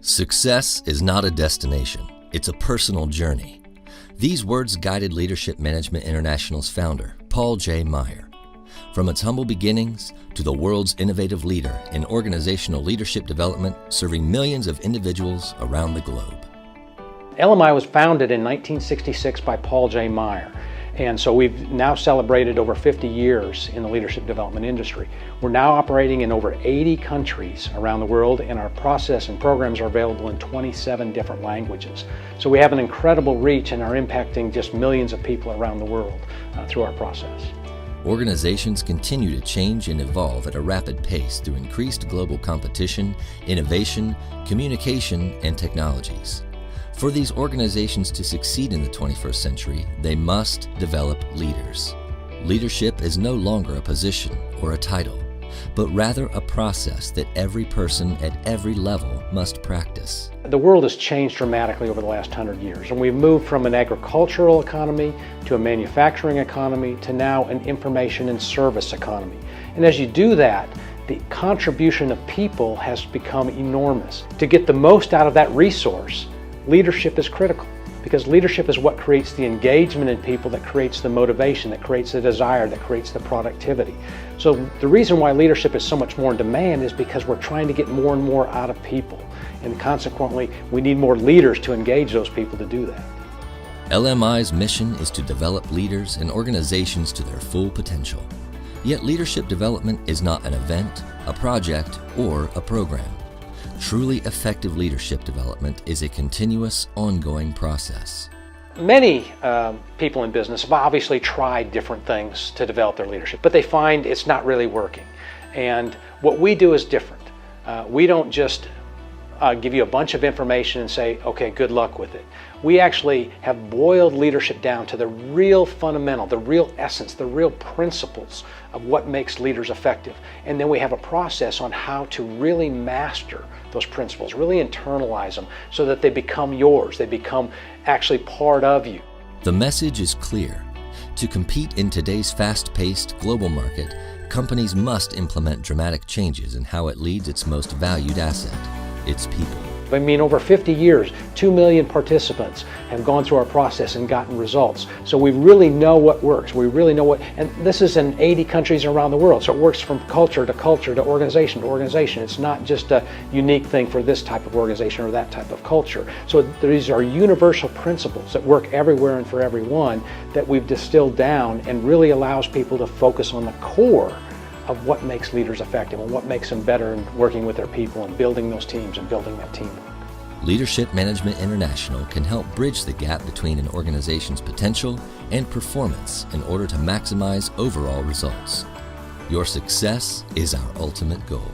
Success is not a destination, it's a personal journey. These words guided Leadership Management International's founder, Paul J. Meyer. From its humble beginnings to the world's innovative leader in organizational leadership development, serving millions of individuals around the globe. LMI was founded in 1966 by Paul J. Meyer. And so we've now celebrated over 50 years in the leadership development industry. We're now operating in over 80 countries around the world, and our process and programs are available in 27 different languages. So we have an incredible reach and are impacting just millions of people around the world through our process. Organizations continue to change and evolve at a rapid pace through increased global competition, innovation, communication, and technologies. For these organizations to succeed in the 21st century, they must develop leaders. Leadership is no longer a position or a title, but rather a process that every person at every level must practice. The world has changed dramatically over the last 100 years, and we've moved from an agricultural economy to a manufacturing economy to now an information and service economy. And as you do that, the contribution of people has become enormous. To get the most out of that resource, leadership is critical, because leadership is what creates the engagement in people, that creates the motivation, that creates the desire, that creates the productivity. So the reason why leadership is so much more in demand is because we're trying to get more and more out of people, and consequently we need more leaders to engage those people to do that. LMI's mission is to develop leaders and organizations to their full potential. Yet leadership development is not an event, a project, or a program. Truly effective leadership development is a continuous, ongoing process. Many people in business have obviously tried different things to develop their leadership, but they find it's not really working. And what we do is different. We don't just give you a bunch of information and say, okay, good luck with it. We actually have boiled leadership down to the real fundamental, the real essence, the real principles of what makes leaders effective. And then we have a process on how to really master those principles, really internalize them so that they become yours, they become actually part of you. The message is clear. To compete in today's fast-paced global market, companies must implement dramatic changes in how it leads its most valued asset, its people. I mean, over 50 years, 2 million participants have gone through our process and gotten results. So we really know what works. We really know what, and this is in 80 countries around the world. So it works from culture to culture to organization to organization. It's not just a unique thing for this type of organization or that type of culture. So these are universal principles that work everywhere and for everyone that we've distilled down and really allows people to focus on the core of what makes leaders effective and what makes them better in working with their people and building those teams and building that teamwork. Leadership Management International can help bridge the gap between an organization's potential and performance in order to maximize overall results. Your success is our ultimate goal.